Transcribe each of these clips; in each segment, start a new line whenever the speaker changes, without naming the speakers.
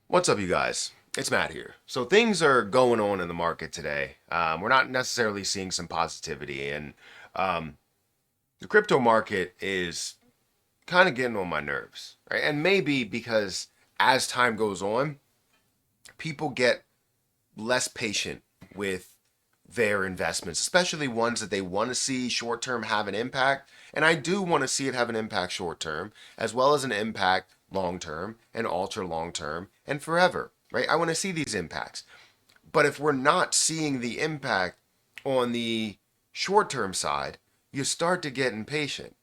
What's up, you guys? It's Matt here. So things are going on in the market today. We're not necessarily seeing some positivity, and um, the crypto market is kind of getting on my nerves, right? And maybe because as time goes on, people get less patient with their investments, especially ones that they want to see short term have an impact. And I do want to see it have an impact short term, as well as an impact long term and ultra long term and forever, right? I want to see these impacts. But if we're not seeing the impact on the short term side, you start to get impatient.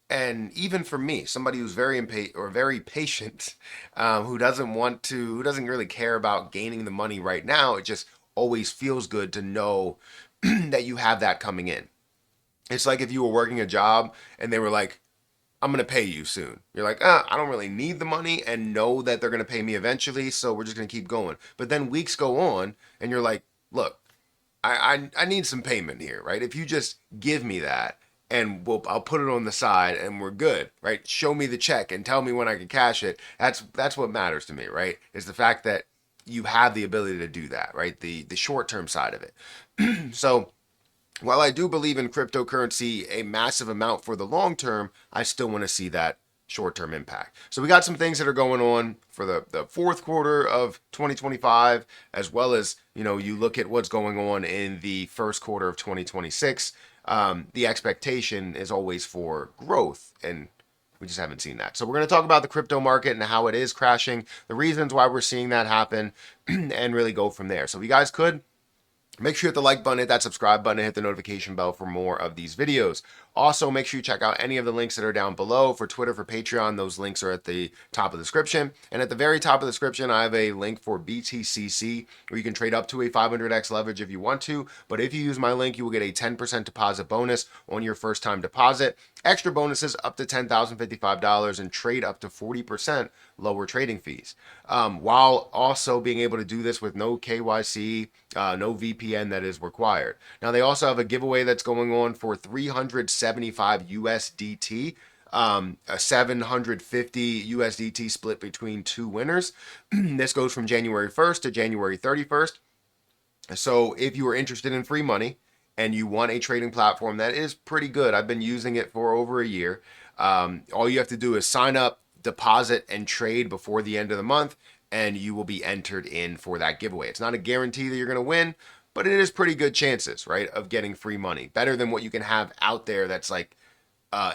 And even for me, somebody who's very impatient or very patient, who doesn't really care about gaining the money right now, it just always feels good to know that you have that coming in. It's like if you were working a job and they were like, I'm going to pay you soon. You're like, I don't really need the money and know that they're going to pay me eventually, so we're just going to keep going. But then weeks go on and you're like, look, I need some payment here, right? If you just give me that and I'll put it on the side and we're good, right? Show me the check and tell me when I can cash it. That's what matters to me, right? Is the fact that you have the ability to do that, right? The short term side of it. So while I do believe in cryptocurrency a massive amount for the long term, I still want to see that short term impact. So we got some things that are going on for the fourth quarter of 2025, as well as, you look at what's going on in the first quarter of 2026. The expectation is always for growth, and we just haven't seen that. So we're going to talk about the crypto market and how it is crashing, the reasons why we're seeing that happen, and really go from there. So if you guys could, make sure you hit the like button, hit that subscribe button, and hit the notification bell for more of these videos. Also, make sure you check out any of the links that are down below for Twitter, for Patreon. Those links are at the top of the description. And at the very top of the description, I have a link for BTCC where you can trade up to a 500x leverage if you want to. But if you use my link, you will get a 10% deposit bonus on your first time deposit. Extra bonuses up to $10,055 and trade up to 40% lower trading fees. While also being able to do this with no KYC, no VPN that is required. Now, they also have a giveaway that's going on for 375 USDT. A 750 USDT split between two winners. This goes from January 1st to January 31st. So if you are interested in free money and you want a trading platform that is pretty good, I've been using it for over a year. All you have to do is sign up, deposit, and trade before the end of the month, and you will be entered in for that giveaway. It's not a guarantee that you're going to win, but it is pretty good chances, right, of getting free money. Better than what you can have out there that's like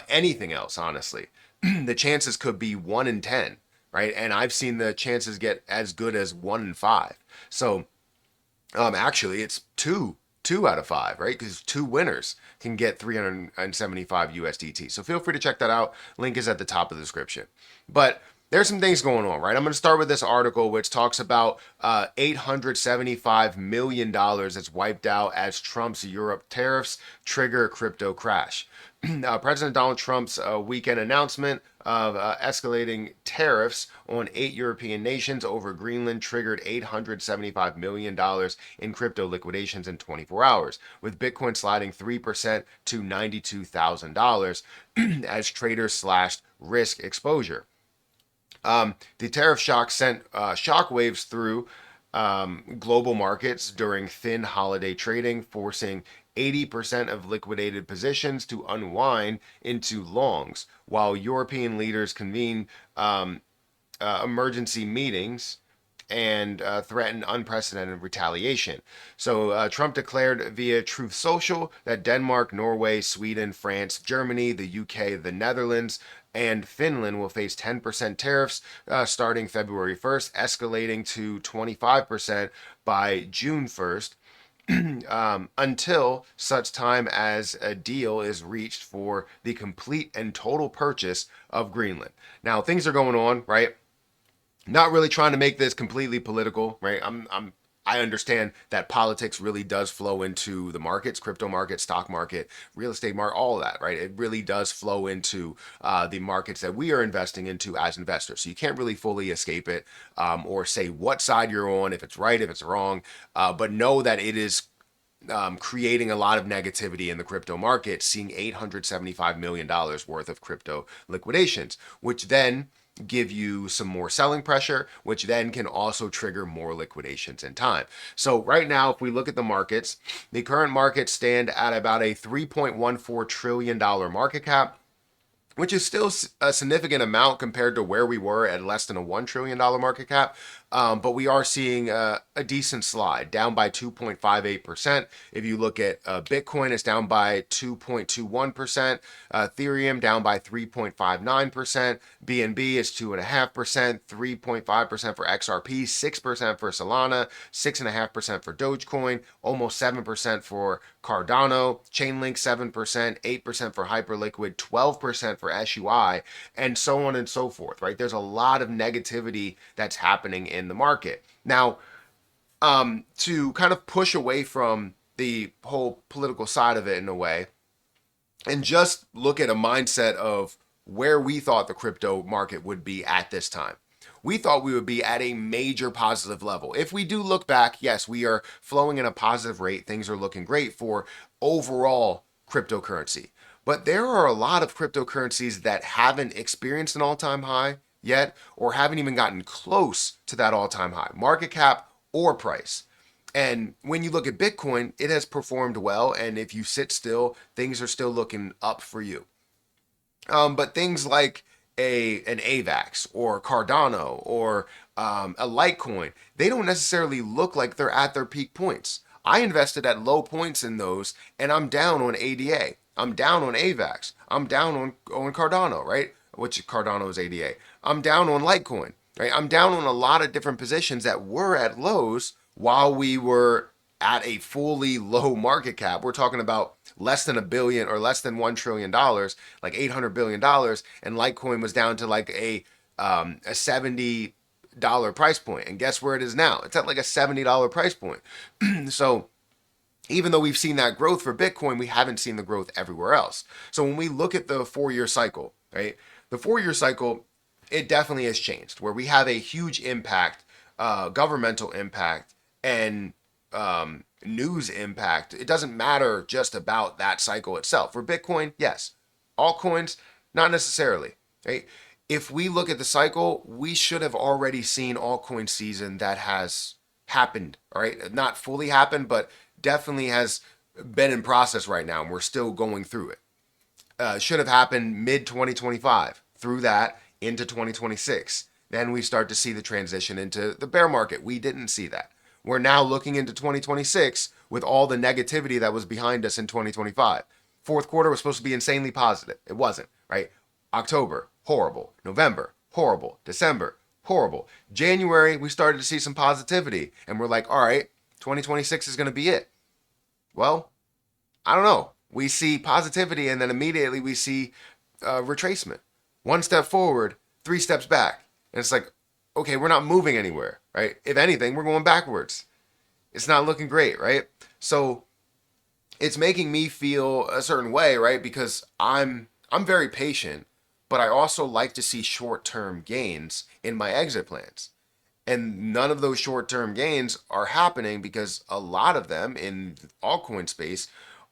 anything else, honestly. The chances could be 1 in 10, right? And I've seen the chances get as good as 1 in 5. So actually, it's two out of five, right? Because two winners can get 375 USDT. So feel free to check that out. Link is at the top of the description. But there's some things going on, right? I'm going to start with this article, which talks about $875 million that's wiped out as Trump's Europe tariffs trigger crypto crash. President Donald Trump's weekend announcement of escalating tariffs on 8 European nations over Greenland triggered $875 million in crypto liquidations in 24 hours, with Bitcoin sliding 3% to $92,000 as traders slashed risk exposure. The tariff shock sent shockwaves through global markets during thin holiday trading, forcing 80% of liquidated positions to unwind into longs, while European leaders convened emergency meetings and threatened unprecedented retaliation. So Trump declared via Truth Social that Denmark, Norway, Sweden, France, Germany, the UK, the Netherlands, and Finland will face 10% tariffs starting February 1st, escalating to 25% by June 1st. Until such time as a deal is reached for the complete and total purchase of Greenland. Now, things are going on, right? Not really trying to make this completely political, right? I understand that politics really does flow into the markets, crypto market, stock market, real estate market, all of that, right? It really does flow into the markets that we are investing into as investors. So you can't really fully escape it or say what side you're on, if it's right, if it's wrong, but know that it is creating a lot of negativity in the crypto market, seeing $875 million worth of crypto liquidations, which then give you some more selling pressure, which then can also trigger more liquidations in time. So right now, if we look at the markets, the current markets stand at about a $3.14 trillion market cap, which is still a significant amount compared to where we were at less than a $1 trillion market cap. But we are seeing a decent slide, down by 2.58%. If you look at Bitcoin, it's down by 2.21%. Ethereum down by 3.59%. BNB is 2.5%, 3.5% for XRP, 6% for Solana, 6.5% for Dogecoin, almost 7% for Cardano, Chainlink 7%, 8% for Hyperliquid, 12% for SUI, and so on and so forth, right? There's a lot of negativity that's happening in the market. Now, to kind of push away from the whole political side of it in a way, and just look at a mindset of where we thought the crypto market would be at this time. We thought we would be at a major positive level. If we do look back, yes, we are flowing in a positive rate. Things are looking great for overall cryptocurrency. But there are a lot of cryptocurrencies that haven't experienced an all-time high yet, or haven't even gotten close to that all-time high, market cap or price. And when you look at Bitcoin, it has performed well. And if you sit still, things are still looking up for you. But things like an AVAX or Cardano or a Litecoin, they don't necessarily look like they're at their peak points. I invested at low points in those, and I'm down on ADA. I'm down on AVAX. I'm down on Cardano, right? Which Cardano is ADA. I'm down on Litecoin, right? I'm down on a lot of different positions that were at lows while we were at a fully low market cap. We're talking about less than $1 billion or less than $1 trillion, like $800 billion. And Litecoin was down to like a $70 price point. And guess where it is now? It's at like a $70 price point. So even though we've seen that growth for Bitcoin, we haven't seen the growth everywhere else. So when we look at the 4-year cycle, right? The 4-year cycle, it definitely has changed, where we have a huge impact, governmental impact, and news impact. It doesn't matter just about that cycle itself. For Bitcoin, yes. Altcoins, not necessarily. Right? If we look at the cycle, we should have already seen altcoin season that has happened. All right, not fully happened, but definitely has been in process right now, and we're still going through it. Should have happened mid 2025. Through that into 2026. Then we start to see the transition into the bear market. We didn't see that. We're now looking into 2026 with all the negativity that was behind us in 2025. Fourth quarter was supposed to be insanely positive. It wasn't, right? October, horrible. November, horrible. December, horrible. January, we started to see some positivity. And we're like, all right, 2026 is going to be it. Well, I don't know. We see positivity and then immediately we see retracement. 1 step forward, 3 steps back. And it's like, okay, we're not moving anywhere, right? If anything, we're going backwards. It's not looking great, right? So it's making me feel a certain way, right? Because I'm very patient, but I also like to see short-term gains in my exit plans. And none of those short-term gains are happening because a lot of them in altcoin space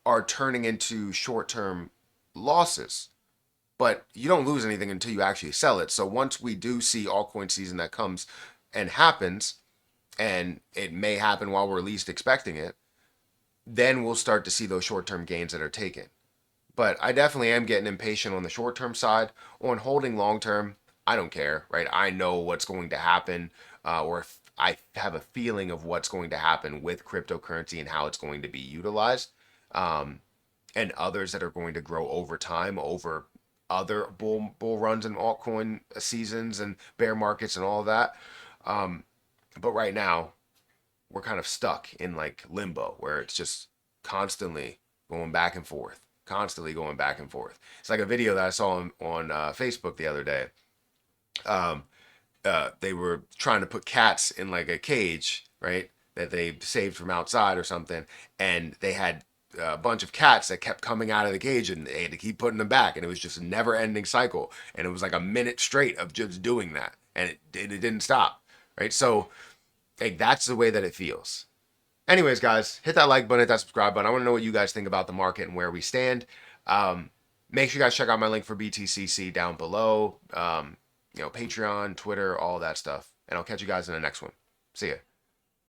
are turning into short-term losses. But you don't lose anything until you actually sell it. So once we do see altcoin season that comes and happens, and it may happen while we're least expecting it, then we'll start to see those short-term gains that are taken. But I definitely am getting impatient on the short-term side. On holding long-term, I don't care, right? I know what's going to happen, or if I have a feeling of what's going to happen with cryptocurrency and how it's going to be utilized, and others that are going to grow over time, over other bull runs and altcoin seasons and bear markets and all of that. But right now, we're kind of stuck in like limbo where it's just constantly going back and forth, constantly going back and forth. It's like a video that I saw on Facebook the other day. They were trying to put cats in like a cage, right? That they saved from outside or something. And they had a bunch of cats that kept coming out of the cage and they had to keep putting them back. And it was just a never ending cycle. And it was like a minute straight of just doing that. And it didn't stop, right? So like, that's the way that it feels. Anyways, guys, hit that like button, hit that subscribe button. I want to know what you guys think about the market and where we stand. Make sure you guys check out my link for BTCC down below. Patreon, Twitter, all that stuff. And I'll catch you guys in the next one. See ya.